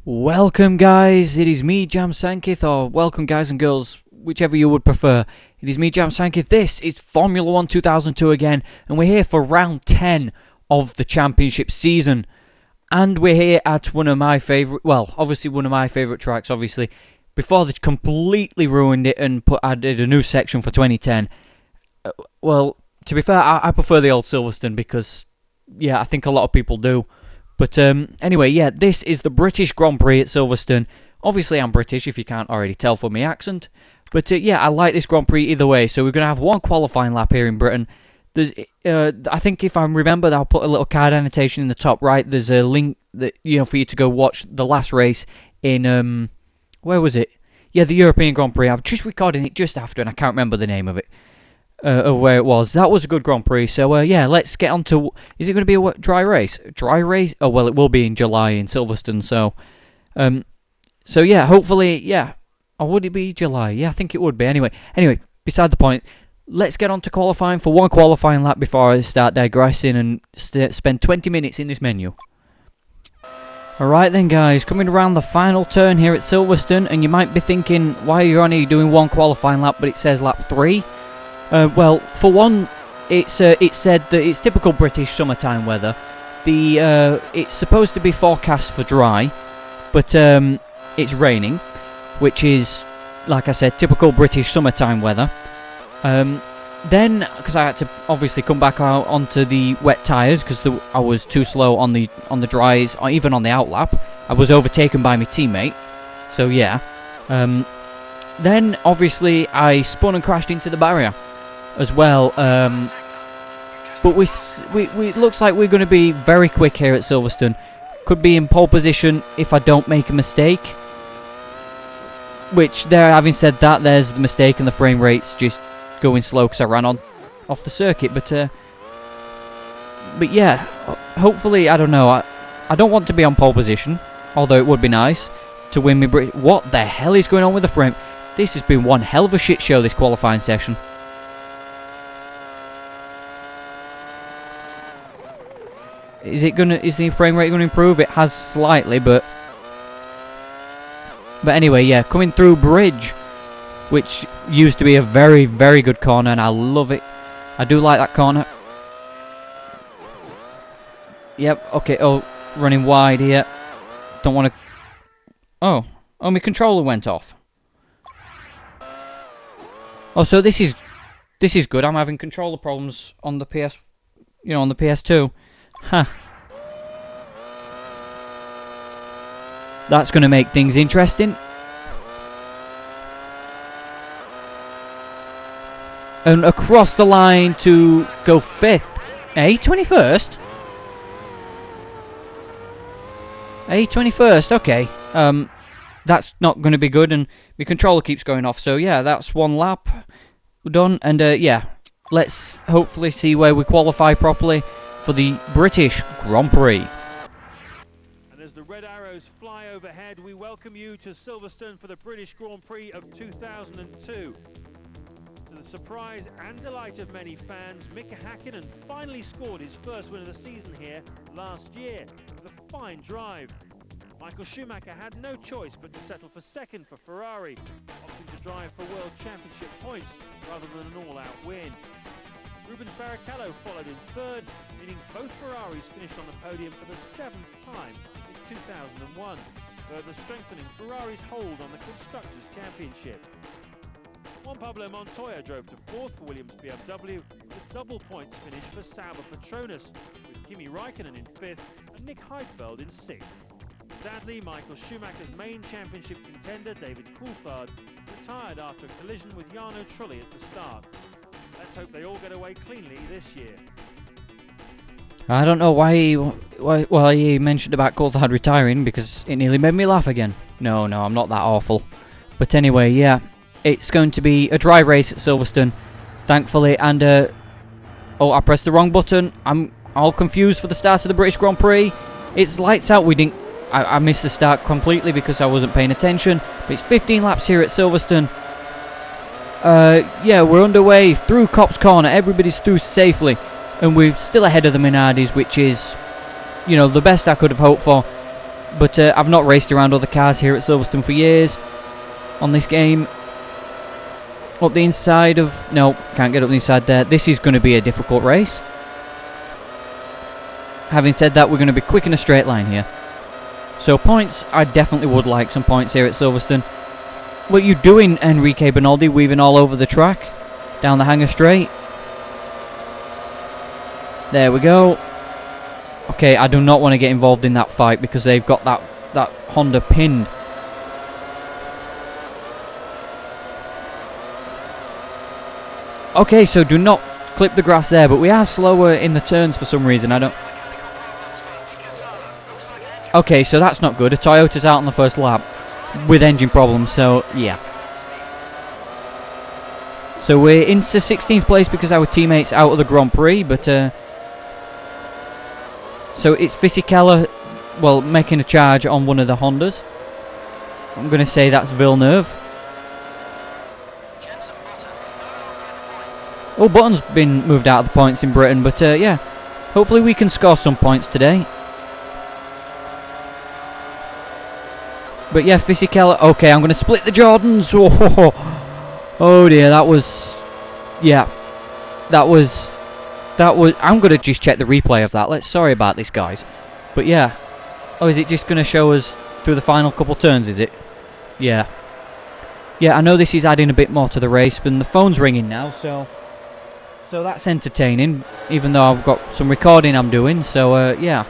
Welcome guys, it is me Jam Sankith, or welcome guys and girls, whichever you would prefer. It is me Jam Sankith, this is Formula 1 2002 again, and we're here for round 10 of the championship season. And we're here at one of my favourite, well, obviously one of my favourite tracks, obviously. Before they completely ruined it and added a new section for 2010. Well, to be fair, I prefer the old Silverstone because, yeah, I think a lot of people do. But anyway, yeah, this is the British Grand Prix at Silverstone. Obviously, I'm British, if you can't already tell from my accent. But yeah, I like this Grand Prix either way. So we're going to have one qualifying lap here in Britain. There's, I think if I remember, I'll put a little card annotation in the top right. There's a link that for you to go watch the last race in where was it? Yeah, the European Grand Prix. I'm just recording it just after, and I can't remember the name of it. Of where it was. That was a good Grand Prix. So, yeah, let's get on to... Is it going to be a dry race? Dry race? Oh, well, it will be in July in Silverstone. So, yeah, hopefully, yeah. Or would it be July? Yeah, I think it would be. Anyway, beside the point, let's get on to qualifying for one qualifying lap before I start digressing and spend 20 minutes in this menu. Alright then, guys, coming around the final turn here at Silverstone, and you might be thinking, why are you only doing one qualifying lap, but it says lap 3? Well, for one, it's said that it's typical British summertime weather. It's supposed to be forecast for dry, but it's raining, which is, like I said, typical British summertime weather. Then, because I had to obviously come back out onto the wet tyres because I was too slow on the dries, or even on the outlap. I was overtaken by my teammate. So yeah. Then obviously I spun and crashed into the barrier as well, but it looks like we're going to be very quick here at Silverstone. Could be in pole position if I don't make a mistake, which there, having said that, there's the mistake and the frame rate's just going slow because I ran off the circuit. But yeah, hopefully, I don't know, I don't want to be on pole position, although it would be nice to win me. What the hell is going on with the frame? This has been one hell of a shit show, this qualifying session. Is the frame rate gonna improve? It has slightly, but anyway, yeah, coming through Bridge, which used to be a very, very good corner, and I love it. I do like that corner. Yep, okay, oh, running wide here. Don't want to... Oh, my controller went off. Oh, so this is good. I'm having controller problems on the PS, on the PS2. Huh. That's going to make things interesting. And across the line to go 5th. 21st? 21st, okay. That's not going to be good, and my controller keeps going off. So yeah, that's one lap done, and yeah, let's hopefully see where we qualify properly for the British Grand Prix. And as the red arrows fly overhead, we welcome you to Silverstone for the British Grand Prix of 2002. To the surprise and delight of many fans, Mika Häkkinen finally scored his first win of the season here last year with a fine drive. Michael Schumacher had no choice but to settle for second for Ferrari, opting to drive for World Championship points rather than an all-out win. Rubens Barrichello followed in third, meaning both Ferraris finished on the podium for the 7th time in 2001, further strengthening Ferrari's hold on the Constructors' Championship. Juan Pablo Montoya drove to 4th for Williams BMW, with double points finish for Sauber Petronas, with Kimi Räikkönen in 5th and Nick Heidfeld in 6th. Sadly, Michael Schumacher's main championship contender, David Coulthard, retired after a collision with Jarno Trulli at the start. Let's hope they all get away cleanly this year. I don't know why he mentioned about Coulthard retiring, because it nearly made me laugh again. No, I'm not that awful. But anyway, yeah, it's going to be a dry race at Silverstone, thankfully, and oh, I pressed the wrong button. I'm all confused for the start of the British Grand Prix. It's lights out. I missed the start completely because I wasn't paying attention. But it's 15 laps here at Silverstone. Yeah, we're underway through Copse Corner. Everybody's through safely, and we're still ahead of the Minardis, which is, the best I could have hoped for. But I've not raced around other cars here at Silverstone for years on this game. Up the inside of... No, can't get up the inside there. This is going to be a difficult race. Having said that, we're going to be quick in a straight line here. So points, I definitely would like some points here at Silverstone. What are you doing, Enrique Bernaldi, weaving all over the track? Down the hanger straight. There we go. Okay, I do not want to get involved in that fight because they've got that Honda pinned. Okay, so do not clip the grass there, but we are slower in the turns for some reason. I don't... Okay, so that's not good. A Toyota's out on the first lap with engine problems, so yeah. So we're into 16th place because our teammate's out of the Grand Prix, but so it's Fisichella, well, making a charge on one of the Hondas. I'm going to say that's Villeneuve. Oh, Button's been moved out of the points in Britain, but yeah, hopefully we can score some points today. But yeah, Fisichella, okay, I'm going to split the Jordans. Oh dear, that was, yeah, that was, I'm going to just check the replay of that. Sorry about this, guys. But yeah, oh, is it just going to show us through the final couple turns, is it? Yeah. Yeah, I know this is adding a bit more to the race, but the phone's ringing now, so that's entertaining, even though I've got some recording I'm doing, so yeah.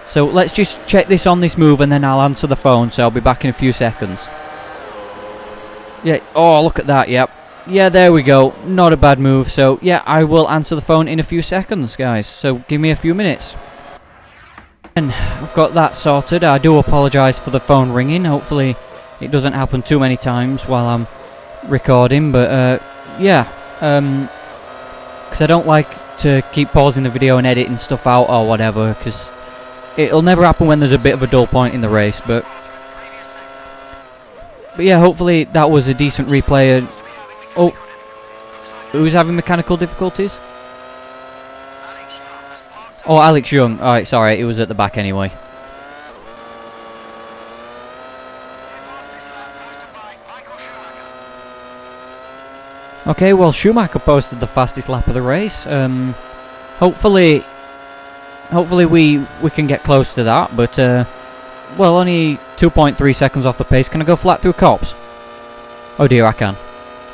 So let's just check this on this move and then I'll answer the phone, so I'll be back in a few seconds. Yeah, oh, look at that, yep. Yeah, there we go. Not a bad move, so yeah, I will answer the phone in a few seconds, guys. So give me a few minutes. And I've got that sorted. I do apologise for the phone ringing. Hopefully it doesn't happen too many times while I'm recording, but yeah. Because I don't like to keep pausing the video and editing stuff out or whatever, because it'll never happen when there's a bit of a dull point in the race, but yeah, hopefully that was a decent replay. Oh, who's having mechanical difficulties? Oh, Alex Young. Alright, sorry, it was at the back anyway. Okay, well, Schumacher posted the fastest lap of the race. Hopefully we can get close to that, but well, only 2.3 seconds off the pace. Can I go flat through cops? Oh dear, I can.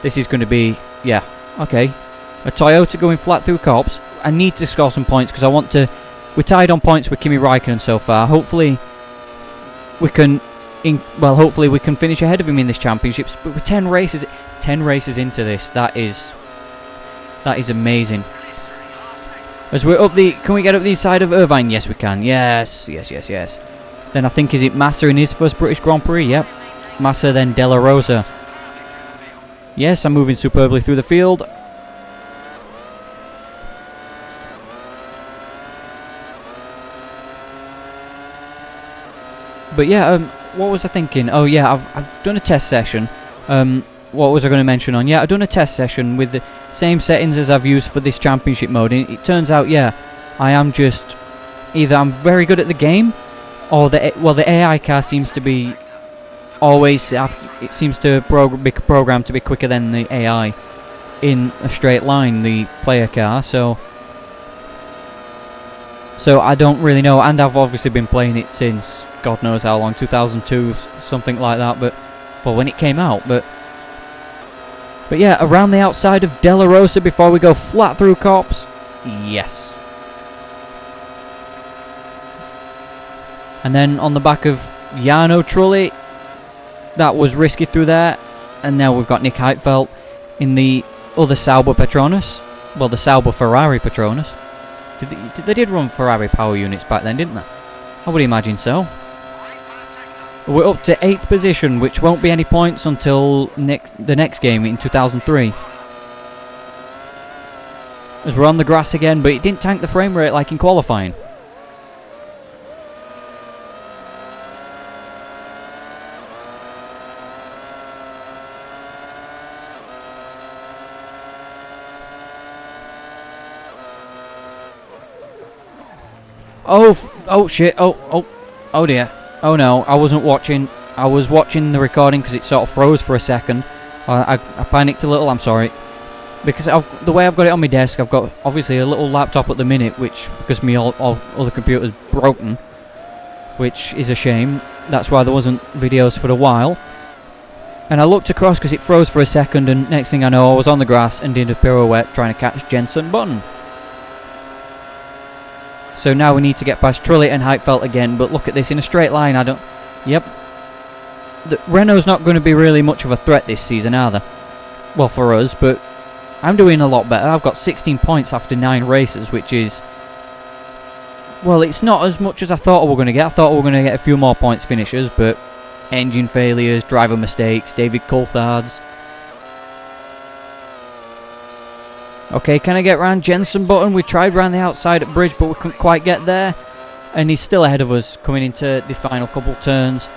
This is going to be, yeah, okay. A Toyota going flat through cops. I need to score some points because I want to. We're tied on points with Kimi Raikkonen so far. Hopefully we can, hopefully we can finish ahead of him in this championships. But with 10 races into this, that is amazing. As we're up the, can we get up the side of Irvine? Yes, we can. Yes. Then I think, is it Massa in his first British Grand Prix? Yep. Massa, then Della Rosa. Yes, I'm moving superbly through the field. But yeah, what was I thinking? Oh yeah, I've done a test session. What was I going to mention on? Yeah, I've done a test session with the same settings as I've used for this championship mode. And it turns out, yeah, I am just either I'm very good at the game, or the AI car seems to be always, it seems to be programmed to be quicker than the AI in a straight line, the player car. So I don't really know, and I've obviously been playing it since God knows how long, 2002, something like that. But well, when it came out, but yeah, around the outside of Della Rosa before we go flat through cops. Yes. And then on the back of Jarno Trulli, that was risky through there. And now we've got Nick Heidfeld in the other Sauber Petronas. Well, the Sauber Ferrari Petronas. They did run Ferrari power units back then, didn't they? I would imagine so. We're up to 8th position, which won't be any points until the next game in 2003. As we're on the grass again, but it didn't tank the frame rate like in qualifying. Oh shit, oh dear. Oh no, I wasn't watching. I was watching the recording because it sort of froze for a second. I panicked a little, I'm sorry. Because the way I've got it on my desk, I've got obviously a little laptop at the minute, which, because my all other computer's broken, which is a shame. That's why there wasn't videos for a while. And I looked across because it froze for a second, and next thing I know I was on the grass and did a pirouette trying to catch Jenson Button. So now we need to get past Trulli and Heitfeld again, but look at this, in a straight line, I don't... Yep. Renault's not going to be really much of a threat this season, are they? Well, for us, but I'm doing a lot better. I've got 16 points after 9 races, which is... Well, it's not as much as I thought we were going to get. I thought we were going to get a few more points finishers, but... Engine failures, driver mistakes, David Coulthard's. Okay, can I get round Jenson Button? We tried round the outside at Bridge, but we couldn't quite get there. And he's still ahead of us, coming into the final couple turns.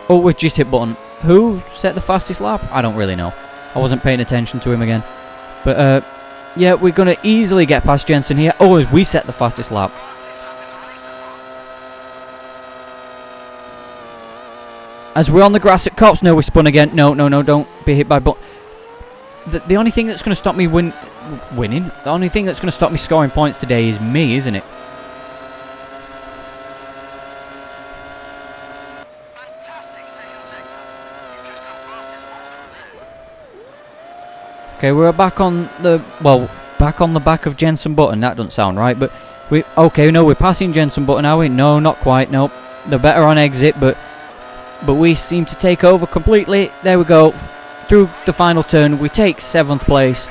Oh, we just hit Button. Who set the fastest lap? I don't really know. I wasn't paying attention to him again. But, yeah, we're going to easily get past Jenson here. Oh, we set the fastest lap. As we're on the grass at Cops, no, we spun again. No, don't be hit by Button. The only thing that's going to stop me winning... The only thing that's going to stop me scoring points today is me, isn't it? Okay, we're back on the... Well, back on the back of Jenson Button. That doesn't sound right, but... Okay, no, we're passing Jenson Button, are we? No, not quite, nope. They're better on exit, but we seem to take over completely. There we go. Through the final turn, we take 7th place.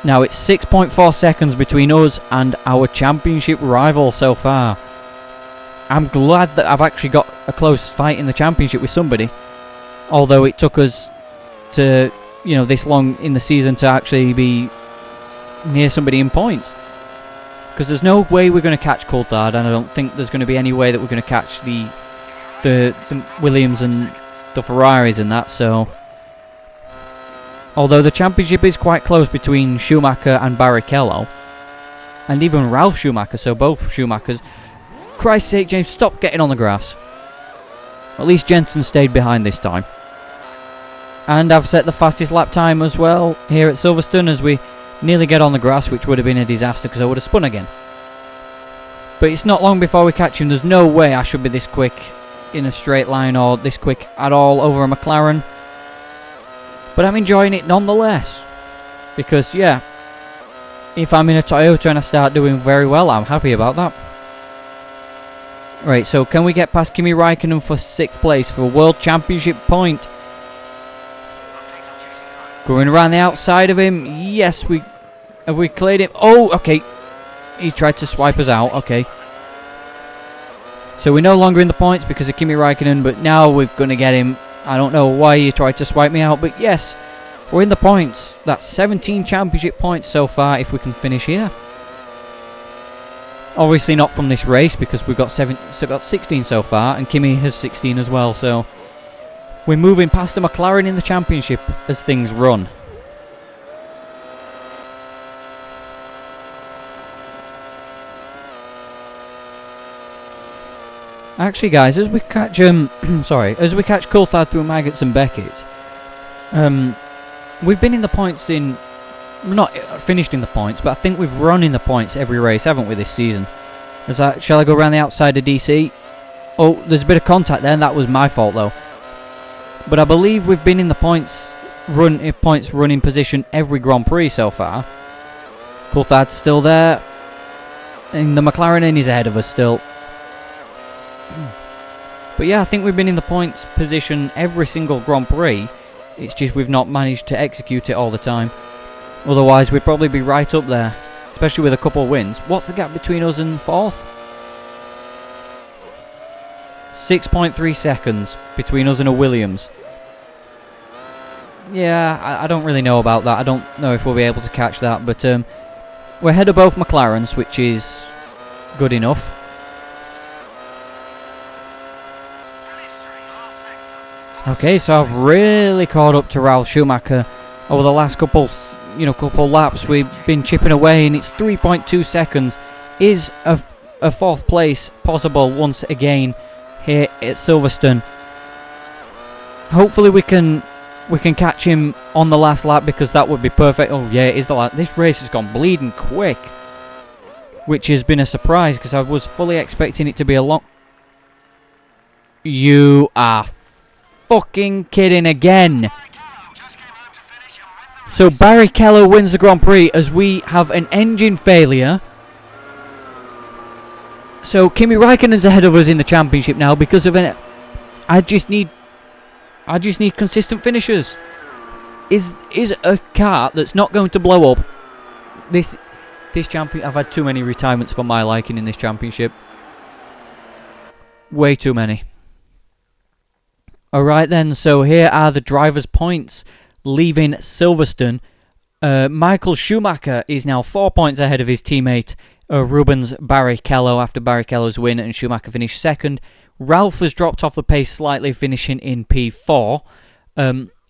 Now it's 6.4 seconds between us and our championship rival so far. I'm glad that I've actually got a close fight in the championship with somebody. Although it took us to, you know, this long in the season to actually be near somebody in points. Because there's no way we're going to catch Coulthard, and I don't think there's going to be any way that we're going to catch the Williams and the Ferraris and that, so... Although the championship is quite close between Schumacher and Barrichello, and even Ralf Schumacher, so both Schumachers. Christ's sake, James, stop getting on the grass. At least Jenson stayed behind this time. And I've set the fastest lap time as well here at Silverstone as we nearly get on the grass, which would have been a disaster because I would have spun again. But it's not long before we catch him. There's no way I should be this quick in a straight line or this quick at all over a McLaren. But I'm enjoying it nonetheless. Because, yeah, if I'm in a Toyota and I start doing very well, I'm happy about that. Right, so can we get past Kimi Raikkonen for 6th place for a World Championship point? Going around the outside of him. Yes, have we cleared him? Oh, okay. He tried to swipe us out. Okay. So we're no longer in the points because of Kimi Raikkonen, but now we're going to get him. I don't know why you tried to swipe me out, but yes, we're in the points. That's 17 championship points so far if we can finish here. Obviously not from this race because we've got 16 so far, and Kimi has 16 as well, so we're moving past the McLaren in the championship as things run. Actually, guys, as we catch as we catch Coulthard through Maggots and Beckett, we've been in the points in, not finished in the points, but I think we've run in the points every race, haven't we, this season? Shall I go around the outside of DC? Oh, there's a bit of contact there, and that was my fault though. But I believe we've been in the points running position every Grand Prix so far. Coulthard's still there, and the McLaren is ahead of us still. But yeah, I think we've been in the points position every single Grand Prix. It's just we've not managed to execute it all the time. Otherwise, we'd probably be right up there, especially with a couple of wins. What's the gap between us and 4th? 6.3 seconds between us and a Williams. Yeah, I don't really know about that. I don't know if we'll be able to catch that, but we're ahead of both McLarens, which is good enough. Okay, so I've really caught up to Ralf Schumacher over the last couple laps. We've been chipping away, and it's 3.2 seconds Is a 4th place possible once again here at Silverstone? Hopefully we can catch him on the last lap, because that would be perfect. Oh yeah, it is the last. This race has gone bleeding quick, which has been a surprise because I was fully expecting it to be a long... You are fucking kidding again. So Barrichello wins the Grand Prix as we have an engine failure. So Kimi Raikkonen's ahead of us in the championship now because of an... I just need consistent finishers. Is a car that's not going to blow up. This champion... I've had too many retirements for my liking in this championship. Way too many. Alright then, so here are the drivers' points leaving Silverstone. Michael Schumacher is now 4 points ahead of his teammate Rubens Barrichello after Barrichello's win, and Schumacher finished 2nd. Ralph has dropped off the pace slightly, finishing in P4.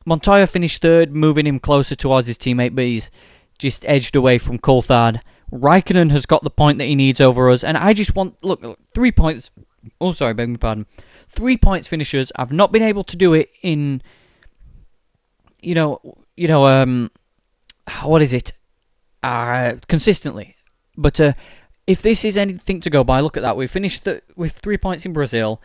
Montoya finished 3rd, moving him closer towards his teammate, but he's just edged away from Coulthard. Raikkonen has got the point that he needs over us, and I just want... Look, 3 points... Oh, sorry, beg my pardon. 3 points finishers. I've not been able to do it in... what is it? Consistently. But if this is anything to go by, look at that. We finished with 3 points in Brazil,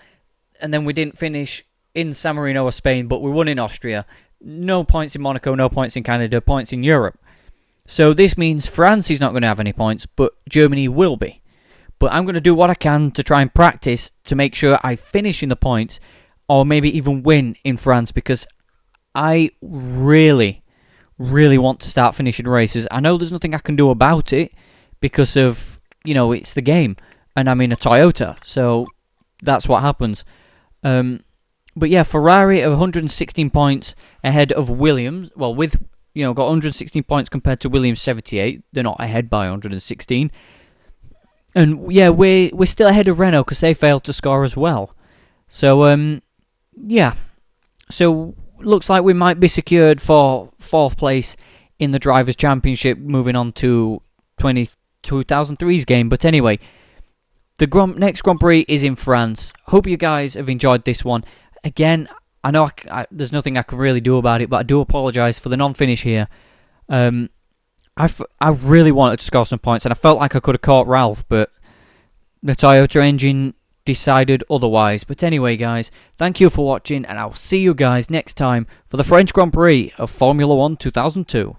and then we didn't finish in San Marino or Spain, but we won in Austria. No points in Monaco, no points in Canada, points in Europe. So this means France is not going to have any points, but Germany will be. But I'm going to do what I can to try and practice to make sure I finish in the points, or maybe even win in France, because I really, really want to start finishing races. I know there's nothing I can do about it because of, it's the game, and I'm in a Toyota, so that's what happens. But yeah, Ferrari are 116 points ahead of Williams. Well, got 116 points compared to Williams 78. They're not ahead by 116. And yeah, we're still ahead of Renault because they failed to score as well. So yeah. So looks like we might be secured for 4th place in the Drivers' Championship, moving on to 2003's game. But anyway, the next Grand Prix is in France. Hope you guys have enjoyed this one. Again, I know there's nothing I can really do about it, but I do apologise for the non-finish here. I really wanted to score some points, and I felt like I could have caught Ralph, but the Toyota engine decided otherwise. But anyway, guys, thank you for watching, and I'll see you guys next time for the French Grand Prix of Formula 1 2002.